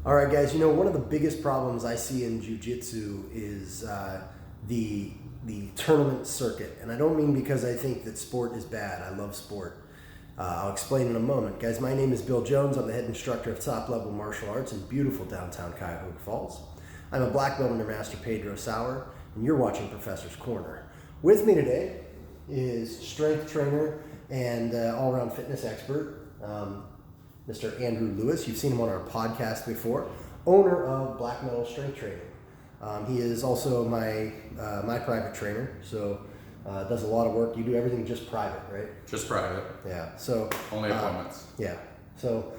All right, guys. You know, one of the biggest problems I see in Jiu-Jitsu is the tournament circuit, and I don't mean because I think that sport is bad. I love sport. I'll explain in a moment, guys. My name is Bill Jones. I'm the head instructor of top-level martial arts in beautiful downtown Cuyahoga Falls. I'm a black belt under Master Pedro Sauer, and you're watching Professor's Corner. With me today is strength trainer and all-around fitness expert, Mr. Andrew Lewis. You've seen him on our podcast before, owner of Black Metal Strength Training. He is also my private trainer, so does a lot of work. You do everything just private, right? Just private. Yeah. So only appointments. Yeah. So,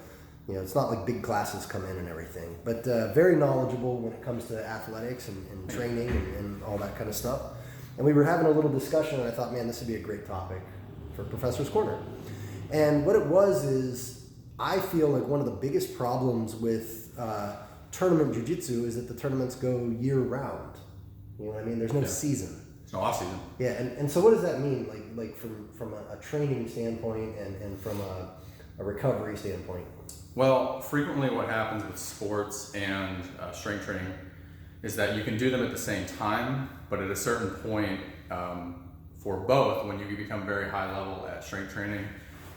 you know, it's not like big classes come in and everything, but very knowledgeable when it comes to athletics and training and all that kind of stuff. And we were having a little discussion, and I thought, man, this would be a great topic for Professor's Corner. And what it was is, I feel like one of the biggest problems with tournament jiu-jitsu is that the tournaments go year-round. You know what I mean? There's no season. It's no off-season. Yeah, and so what does that mean, like from a training standpoint and from a recovery standpoint? Well, frequently what happens with sports and strength training is that you can do them at the same time, but at a certain point for both, when you become very high level at strength training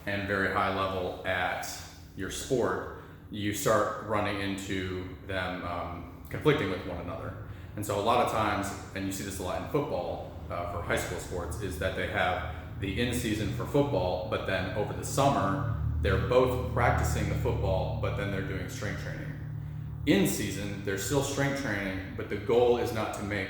and very high level at your sport, you start running into them conflicting with one another. And so a lot of times, and you see this a lot in football for high school sports, is that they have the in-season for football, but then over the summer, they're both practicing the football, but then they're doing strength training. In season, they're still strength training, but the goal is not to make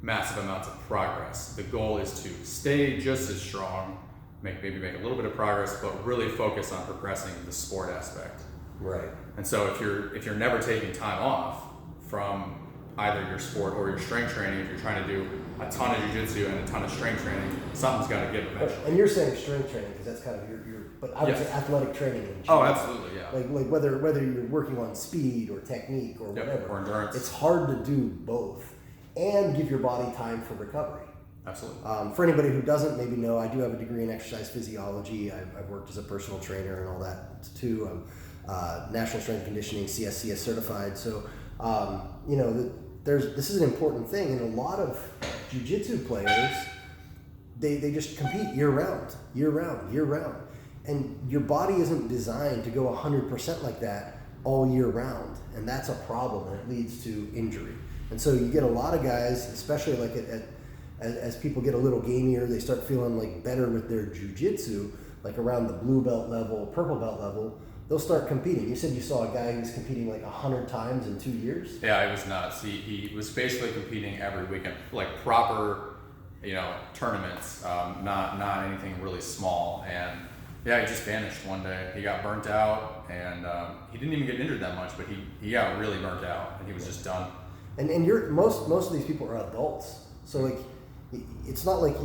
massive amounts of progress. The goal is to stay just as strong, maybe make a little bit of progress, but really focus on progressing the sport aspect. Right. And so if you're never taking time off from either your sport or your strength training, if you're trying to do a ton of jiu-jitsu and a ton of strength training, something's got to give eventually. And you're saying strength training because that's kind of your but I would say athletic training in Oh, absolutely, yeah. Like whether you're working on speed or technique or whatever, or endurance. It's hard to do both and give your body time for recovery. Absolutely. For anybody who doesn't maybe know, I do have a degree in exercise physiology. I've worked as a personal trainer and all that too. I'm National Strength Conditioning CSCS certified. So, you know, this is an important thing. And a lot of jiu-jitsu players, they just compete year round. And your body isn't designed to go 100% like that all year round. And that's a problem, and it leads to injury. And so you get a lot of guys, especially like as people get a little gamier, they start feeling like better with their jiu-jitsu, like around the blue belt level, purple belt level, they'll start competing. You said you saw a guy who was competing like 100 times in 2 years? Yeah, it was nuts. He was basically competing every weekend, like proper, tournaments, not anything really small. And yeah, he just vanished one day. He got burnt out, and he didn't even get injured that much, but he got really burnt out, and he was just done. And most of these people are adults, so like it's not like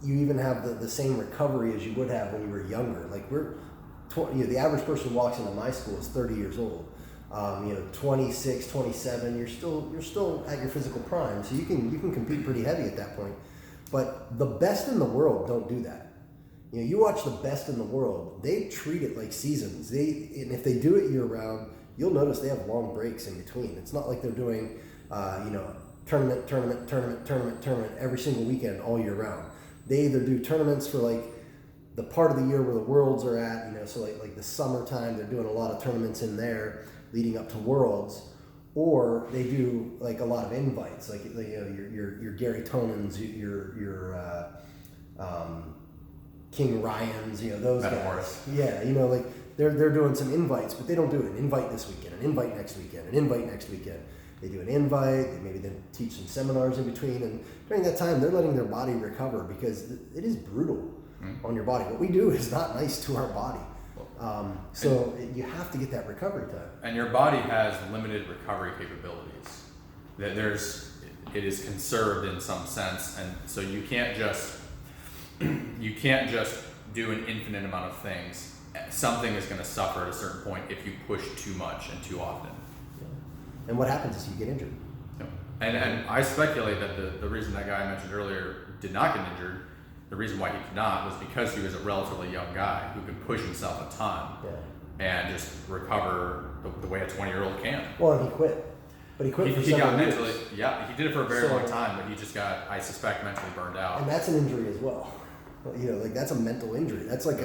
you even have the same recovery as you would have when you were younger. Like the average person who walks into my school is 30 years old. 26, 27, you're still at your physical prime, so you can compete pretty heavy at that point. But the best in the world don't do that. You watch the best in the world, they treat it like seasons. And if they do it year round, you'll notice they have long breaks in between. It's not like they're doing tournament every single weekend all year round. They either do tournaments for like the part of the year where the worlds are at, so like the summertime, they're doing a lot of tournaments in there leading up to worlds, or they do like a lot of invites, like your Gary Tonins, your King Ryans, those guys. Yeah, like they're doing some invites, but they don't do an invite this weekend, an invite next weekend, an invite next weekend. They do an invite, they maybe then teach some seminars in between, and during that time, they're letting their body recover because it is brutal on your body. What we do is not nice to our body. So you have to get that recovery time. And your body has limited recovery capabilities. It is conserved in some sense, and so you can't just do an infinite amount of things. Something is going to suffer at a certain point if you push too much and too often. And what happens is you get injured. And I speculate that the reason that guy I mentioned earlier did not get injured, the reason why he could not was because he was a relatively young guy who could push himself a ton. Yeah. and just recover the way a 20-year-old can. Well, and he quit. But he quit for He got several years. mentally, yeah, he did it for a very long time, but he just got, I suspect, mentally burned out. And that's an injury as well. You know, like that's a mental injury. That's like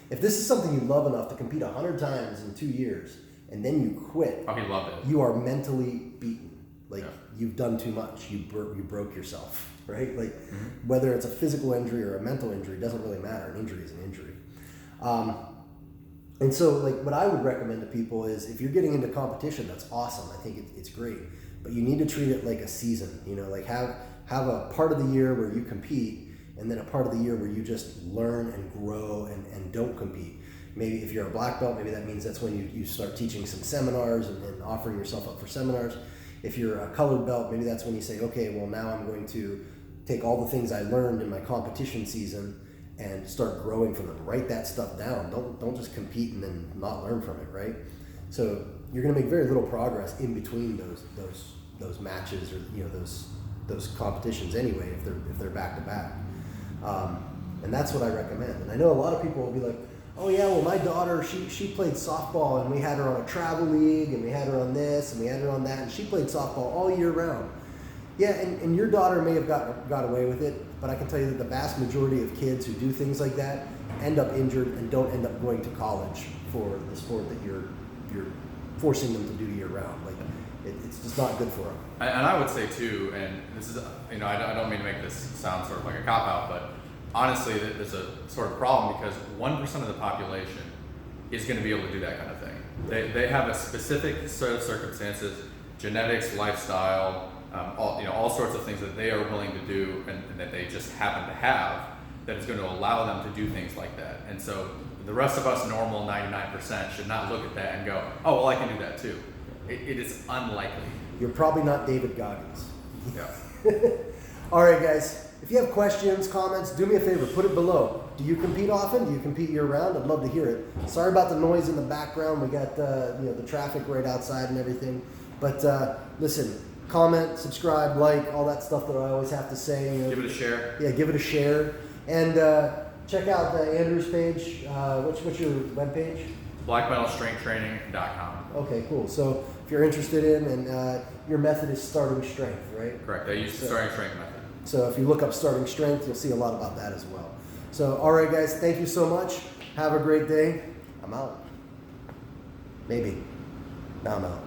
if this is something you love enough to compete 100 times in 2 years and then you quit. Oh, he loved it. You are mentally beaten. Like Yeah. you've done too much. You broke yourself, right? Like whether it's a physical injury or a mental injury doesn't really matter. An injury is an injury. And so, like, what I would recommend to people is if you're getting into competition, that's awesome. I think it's great, but you need to treat it like a season. You know, like have a part of the year where you compete, and then a part of the year where you just learn and grow and don't compete. Maybe if you're a black belt, maybe that means that's when you start teaching some seminars and offering yourself up for seminars. If you're a colored belt, maybe that's when you say, okay, well now I'm going to take all the things I learned in my competition season and start growing from them. Write that stuff down. Don't just compete and then not learn from it, right? So you're going to make very little progress in between those matches or those competitions anyway if they're back to back. And that's what I recommend. And I know a lot of people will be like, oh yeah, well my daughter she played softball and we had her on a travel league and we had her on this and we had her on that and she played softball all year round. Yeah, and your daughter may have got away with it, but I can tell you that the vast majority of kids who do things like that end up injured and don't end up going to college for the sport that you're forcing them to do year round. Like it's just not good for them. And I would say too, and this is, I don't mean to make this sound sort of like a cop-out, but honestly, there's a sort of problem because 1% of the population is going to be able to do that kind of thing. They have a specific set of circumstances, genetics, lifestyle, all sorts of things that they are willing to do and that they just happen to have that is going to allow them to do things like that. And so the rest of us normal 99% should not look at that and go, oh, well, I can do that too. It is unlikely. You're probably not David Goggins. Yeah. All right, guys. If you have questions, comments, do me a favor, put it below. Do you compete often? Do you compete year round? I'd love to hear it. Sorry about the noise in the background. We got the traffic right outside and everything. But listen, comment, subscribe, like, all that stuff that I always have to say. Give it a share. Yeah, give it a share. And check out Andrew's page. What's your webpage? blackmetalstrengthtraining.com. Okay, cool. So if you're interested in, and your method is starting strength, right? Correct. I use the starting strength method. So if you look up starting strength, you'll see a lot about that as well. So, all right, guys, thank you so much. Have a great day. I'm out. Maybe. No, I'm out.